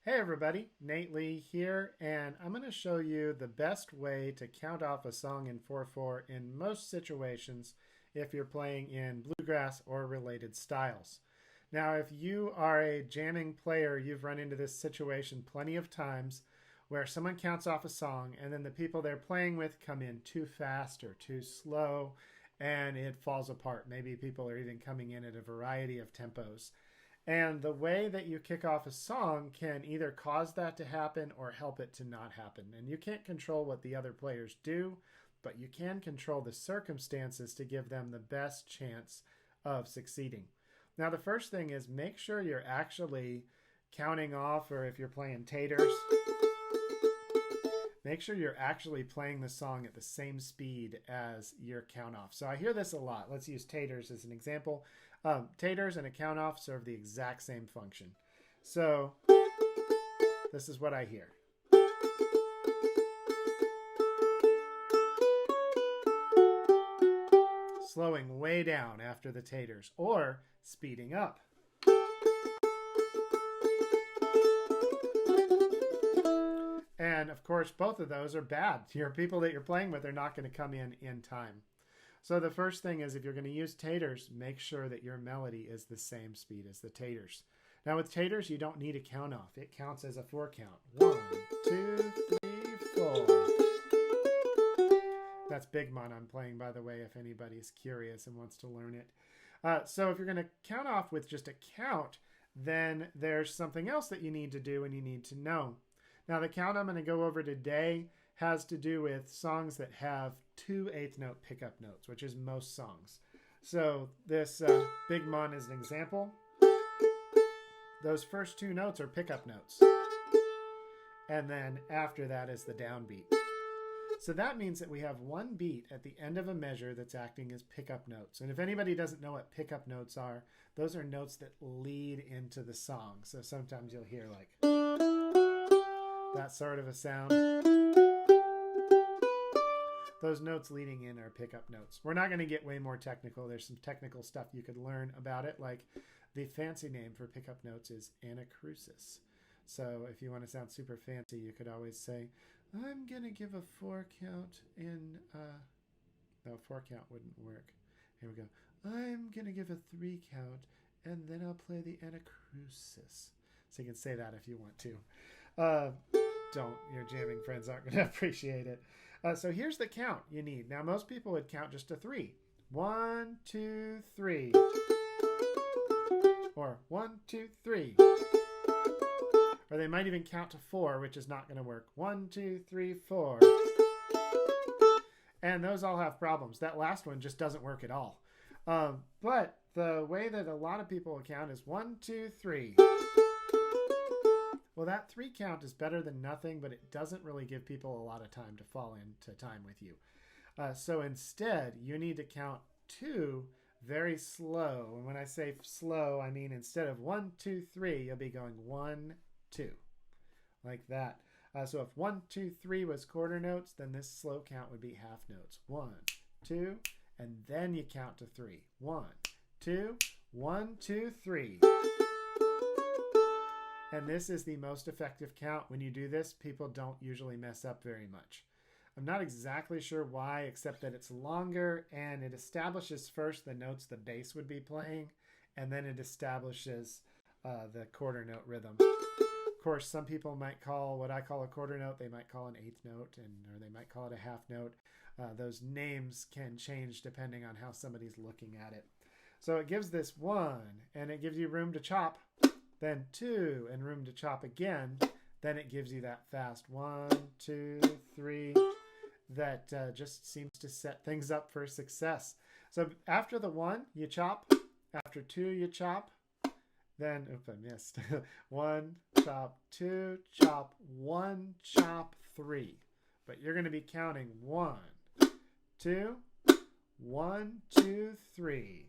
Hey everybody, Nate Lee here, and I'm going to show you the best way to count off a song in 4/4 in most situations if you're playing in bluegrass or related styles. Now, if you are a jamming player, you've run into this situation plenty of times where someone counts off a song and then the people they're playing with come in too fast or too slow and it falls apart. Maybe people are even coming in at a variety of tempos. And the way that you kick off a song can either cause that to happen or help it to not happen. And you can't control what the other players do, but you can control the circumstances to give them the best chance of succeeding. Now, the first thing is make sure you're actually counting off, or if you're playing taters, make sure you're actually playing the song at the same speed as your count off. So I hear this a lot. Let's use taters as an example. Taters and a count off serve the exact same function. So this is what I hear. Slowing way down after the taters or speeding up. And of course, both of those are bad. Your people that you're playing with are not going to come in time. So the first thing is, if you're going to use taters, make sure that your melody is the same speed as the taters. Now with taters, you don't need a count off. It counts as a 4 count. 1, 2, 3, 4. That's 𝘀𝗴𝗲 I'm playing, by the way, if anybody's curious and wants to learn it. So if you're going to count off with just a count, then there's something else that you need to do and you need to know. Now the count I'm going to go over today has to do with songs that have 2 eighth note pickup notes, which is most songs. So this 𝘀𝗀𝗲 is an example. Those first 2 notes are pickup notes. And then after that is the downbeat. So that means that we have 1 beat at the end of a measure that's acting as pickup notes. And if anybody doesn't know what pickup notes are, those are notes that lead into the song. So sometimes you'll hear like that sort of a sound. Those notes leading in are pickup notes. We're not going to get way more technical. There's some technical stuff you could learn about it, like the fancy name for pickup notes is anacrusis. So if you want to sound super fancy, you could always say, I'm going to give a 4 count in, no, 4 count wouldn't work. Here we go. I'm going to give a 3 count, and then I'll play the anacrusis. So you can say that if you want to. Don't. Your jamming friends aren't going to appreciate it. So here's the count you need. Now, most people would count just to 3. 1, 2, 3. Or 1, 2, 3. Or they might even count to 4, which is not going to work. 1, 2, 3, 4. And those all have problems. That last one just doesn't work at all. But the way that a lot of people will count is 1, 2, 3. Well, that 3 count is better than nothing, but it doesn't really give people a lot of time to fall into time with you. So instead, you need to count 2 very slow. And when I say slow, I mean instead of 1, 2, 3, you'll be going 1, 2, like that. So if 1, 2, 3 was quarter notes, then this slow count would be half notes. 1, 2, and then you count to 3. 1, 2, 1, 2, 3. And this is the most effective count. When you do this, people don't usually mess up very much. I'm not exactly sure why, except that it's longer and it establishes first the notes the bass would be playing, and then it establishes the quarter note rhythm. Of course, some people might call what I call a quarter note, they might call an eighth note, or they might call it a half note. Those names can change depending on how somebody's looking at it. So it gives this 1, and it gives you room to chop. Then 2, and room to chop again. Then it gives you that fast 1, 2, 3 that just seems to set things up for success. So after the 1, you chop. After 2, you chop. Then, oops, I missed. 1, chop, 2, chop, 1, chop, 3. But you're going to be counting 1, 2, 1, 2, 3.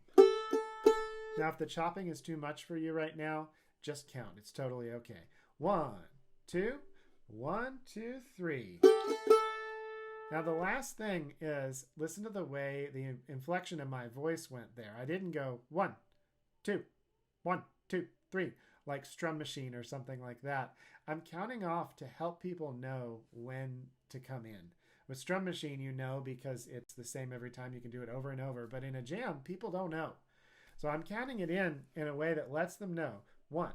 Now, if the chopping is too much for you right now, just count. It's totally okay. 1, 2, 1, 2, 3. Now the last thing is, listen to the way the inflection of my voice went there. I didn't go 1, 2, 1, 2, 3. like Strum Machine or something like that, I'm counting off to help people know when to come in. With Strum Machine, you know because it's the same every time. You can do it over and over. But in a jam, people don't know. So I'm counting it in a way that lets them know. 1,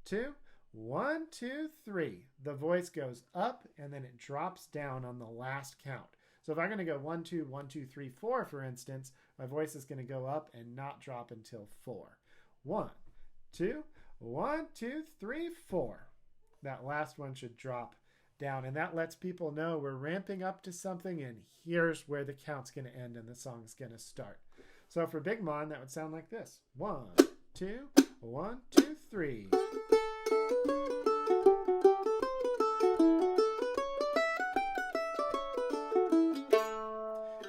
2, 1, 2, 3. The voice goes up and then it drops down on the last count. So if I'm going to go 1, 2, 1, 2, 3, 4, for instance, my voice is going to go up and not drop until 4. 1, 2, 1, 2, 3, 4. That last one should drop down, and that lets people know we're ramping up to something, and here's where the count's going to end and the song's going to start. So for Big Mon, that would sound like this. 1, 2, 1, 2, 3.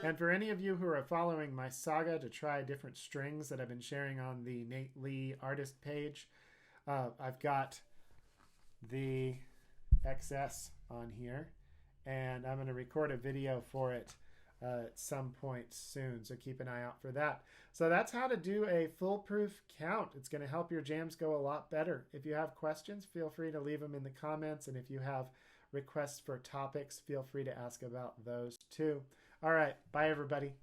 And for any of you who are following my saga to try different strings that I've been sharing on the Nate Lee artist page, I've got the XS on here, and I'm going to record a video for it at some point soon, so keep an eye out for that. So that's how to do a foolproof count. It's going to help your jams go a lot better. If you have questions, feel free to leave them in the comments, and if you have requests for topics, feel free to ask about those too. All right, bye everybody.